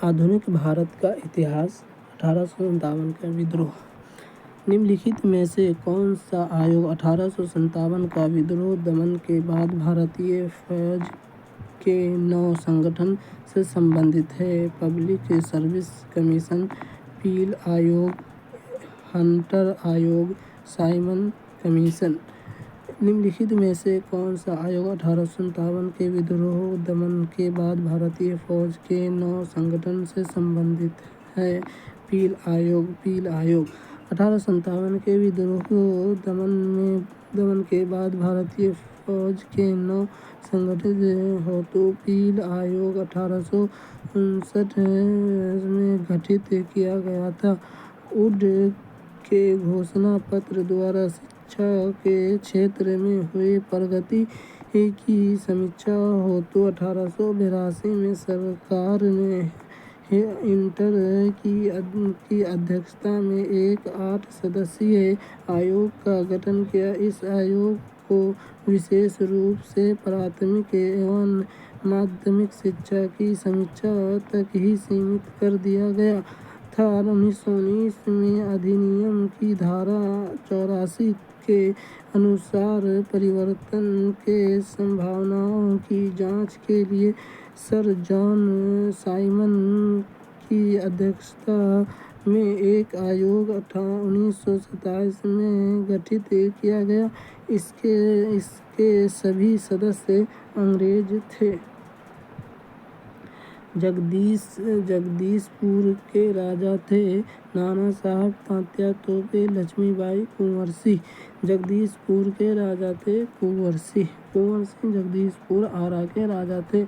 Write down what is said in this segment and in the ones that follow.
आधुनिक भारत का इतिहास। 1857 का विद्रोह। निम्नलिखित में से कौन सा आयोग 1857 का विद्रोह दमन के बाद भारतीय फौज के नव संगठन से संबंधित है? पब्लिक सर्विस कमीशन, पील आयोग, हंटर आयोग, साइमन कमीशन। निम्नलिखित में से कौन सा आयोग 1857 के विद्रोह दमन के बाद भारतीय फौज के नव संगठन से संबंधित है? पील आयोग। पील आयोग 1857 के विद्रोह दमन के बाद भारतीय फौज के नव संगठित हेतु पील आयोग 1859 में गठित किया गया था। वुड के घोषणा पत्र द्वारा शिक्षा के क्षेत्र में हुई प्रगति की समीक्षा हेतु 1882 में सरकार ने हंटर की अध्यक्षता में एक 8 सदस्यीय आयोग का गठन किया। इस आयोग को विशेष रूप से प्राथमिक एवं माध्यमिक शिक्षा की समीक्षा तक ही सीमित कर दिया गया था। 1919 में अधिनियम की धारा 84 के अनुसार परिवर्तन के संभावनाओं की जांच के लिए सर जॉन साइमन की अध्यक्षता में एक आयोग 1927 में गठित किया गया। इसके सभी सदस्य अंग्रेज थे। जगदीशपुर के राजा थे नाना साहब तात्या तोपे लक्ष्मीबाई कुंवर सिंह। जगदीशपुर के राजा थे कुंवर सिंह जगदीशपुर आरा के राजा थे।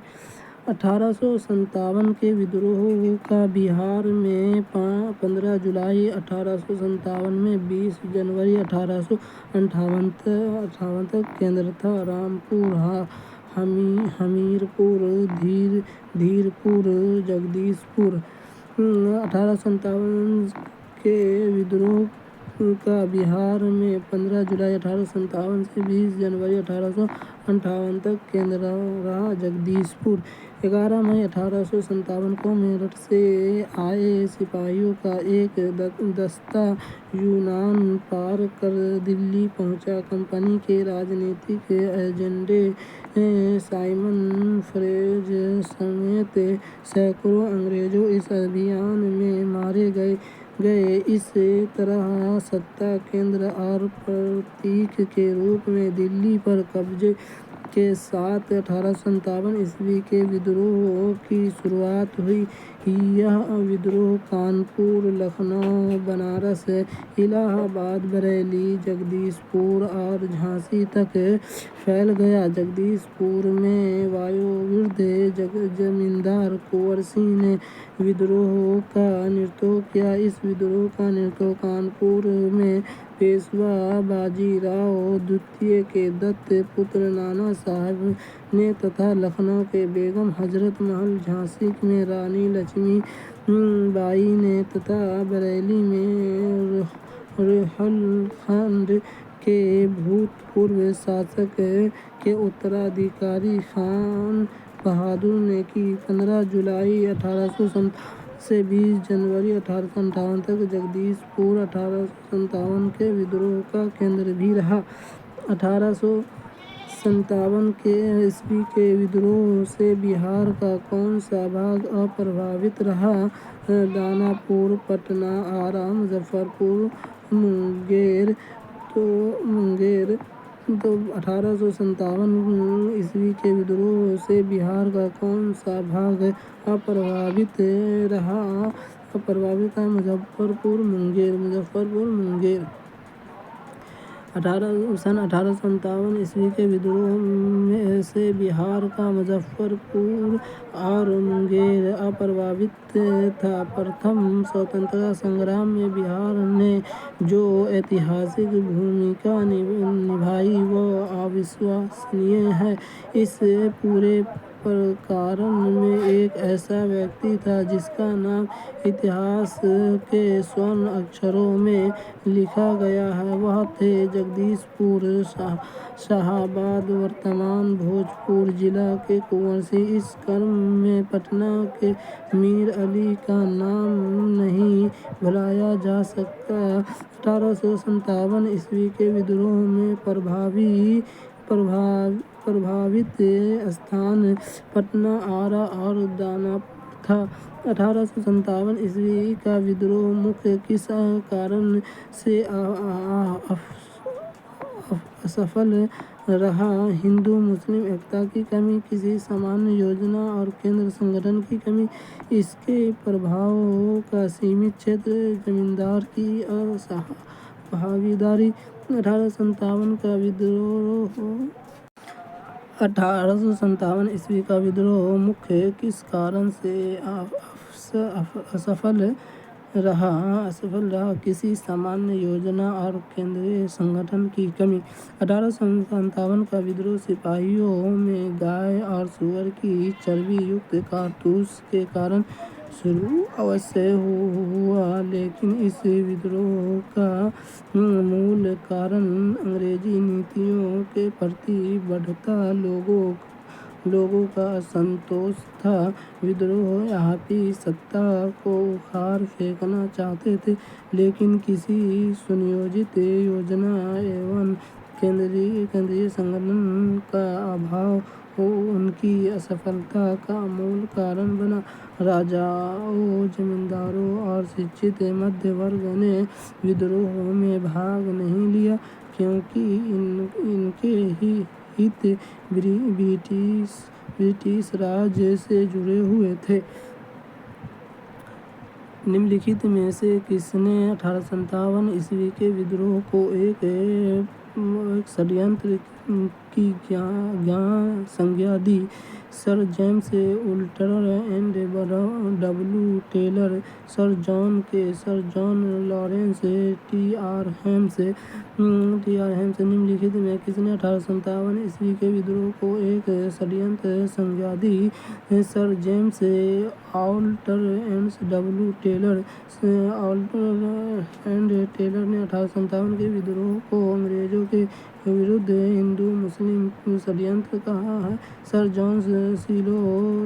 1857 के विद्रोह का बिहार में 15 जुलाई 1857 में 20 जनवरी 1858 तक केंद्र था। रामपुर, हमीरपुर, धीरपुर, जगदीशपुर। 1857 के विद्रोह का बिहार में 15 जुलाई 1857 से 20 जनवरी 1858 तक केंद्र रहा। जगदीशपुर 11 मई 1857 को मेरठ से आए सिपाहियों का एक दस्ता यूनान पार कर दिल्ली पहुंचा। कंपनी के राजनीतिक एजेंडे साइमन फेरेज समेत सैकड़ों अंग्रेज इस अभियान में मारे गए। इस तरह सत्ता केंद्र और प्रतीक के रूप में दिल्ली पर कब्जे के साथ 1857 ईस्वी के विद्रोह की शुरुआत हुई। यह विद्रोह कानपुर, लखनऊ, बनारस, इलाहाबाद, बरेली, जगदीशपुर और झांसी तक फैल गया। जगदीशपुर में वयोवृद्ध जमींदार कुंवर सिंह ने विद्रोह का नेतृत्व किया। इस विद्रोह का नेतृत्व कानपुर में पेशवा बाजीराव द्वितीय के दत्त पुत्र नाना साहब ने तथा लखनऊ के बेगम हजरत महल, झांसी में रानी लक्ष्मी बाई ने तथा बरेली में रोहिलखंड के भूतपूर्व शासक के उत्तराधिकारी खान बहादुर ने की। 15 जुलाई 1857 से 20 जनवरी 1858 तक जगदीशपुर 1857 के विद्रोह का केंद्र भी रहा। 1857 ईस्वी के विद्रोह से बिहार का कौन सा भाग अप्रभावित रहा? दानापुर, पटना, आरा, मुजफ्फरपुर, मुंगेर। 1857 ईस्वी के विद्रोह से बिहार का कौन सा भाग अप्रभावित रहा? अप्रभावित है मुजफ्फरपुर, मुंगेर। 1857 ईस्वी के विद्रोह में से बिहार का मुजफ्फरपुर और मुंगेर अप्रभावित था। प्रथम स्वतंत्रता संग्राम में बिहार ने जो ऐतिहासिक भूमिका निभाई वह अविस्मरणीय है। इस पूरे प्रकरण में एक ऐसा व्यक्ति था जिसका नाम इतिहास के स्वर्ण अक्षरों में लिखा गया है। वह थे जगदीशपुर शाहाबाद वर्तमान भोजपुर जिला के कुंवर सिंह। इस क्रम में पटना के मीर अली का नाम नहीं भुलाया जा सकता। 1857 ईस्वी के विद्रोह में प्रभावित स्थान पटना, आरा और दानापुर था। 1857 ईस्वी का विद्रोह मुख्य किस कारण से असफल रहा? हिंदू मुस्लिम एकता की कमी, किसी सामान्य योजना और केंद्र संगठन की कमी, इसके प्रभाव का सीमित क्षेत्र, जमींदार की भागीदारी। 1857 का विद्रोह 1857 ईस्वी का विद्रोह मुख्य किस कारण से असफल रहा? किसी सामान्य योजना और केंद्रीय संगठन की कमी। 1857 का विद्रोह सिपाहियों में गाय और सूअर की चर्बी युक्त कारतूस के कारण शुरू अवश्य हुआ, लेकिन इस विद्रोह का मूल कारण अंग्रेजी नीतियों के प्रति बढ़ता लोगों का असंतोष था। विद्रोही सत्ता को उखाड़ फेंकना चाहते थे, लेकिन किसी सुनियोजित योजना एवं केंद्रीय संगठन का अभाव उनकी असफलता का मूल कारण बना। राजाओं, जमींदारों और शिक्षित मध्य वर्ग ने विद्रोह में भाग नहीं लिया, क्योंकि इनके हित ब्रिटिश राज से जुड़े हुए थे। निम्नलिखित में से किसने 1857 ईस्वी के विद्रोह को एक षड्यंत्र की संज्ञा दी? सर जेम्स उल्टर and W Taylor, sir John Lawrence, T R Holmes. निम्नलिखित में किसने 1857 ईस्वी के विद्रोह को एक षड्यंत्र संज्ञा दी? सर जेम्स उल्टर एंड डब्ल्यू टेलर। ने 1857 के विद्रोह को अंग्रेजों के विरुद्ध हिंदू मुस्लिम षड्यंत्र कहा है। सर जॉन सिलो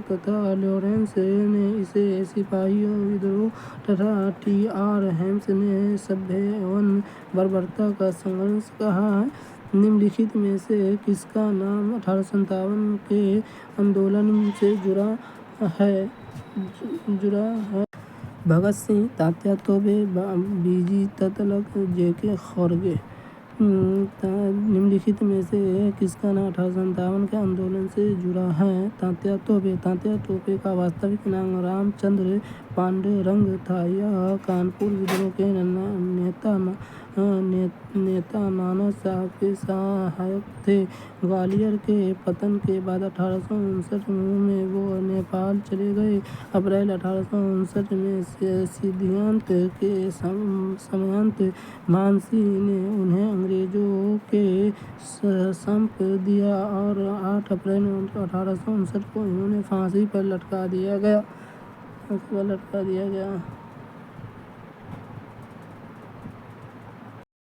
तथा लॉरेंस ने इसे सिपाही विद्रोह तथा टी आर हेम्स ने सभ्य एवं बर्बरता का संघर्ष कहा है। निम्नलिखित में से किसका नाम 1857 के आंदोलन से जुड़ा है? भगत सिंह, तात्या तोपे, बीजी तुगलक, जेके खैरगे। निम्नलिखित में से किसका नाम 1857 के आंदोलन से जुड़ा है? तात्या तोपे। तात्या तोपे का वास्तविक नाम रामचंद्र पांडुरंग था। यह कानपुर विद्रोह के नेता नाना साहब के सहायक थे। ग्वालियर के पतन के बाद 1859 में वो नेपाल चले गए। अप्रैल 1859 में सिद्धांत के समयंत मानसिंह ने उन्हें अंग्रेजों के सौंप दिया और 8 अप्रैल 1859 को उन्हें फांसी पर लटका दिया गया।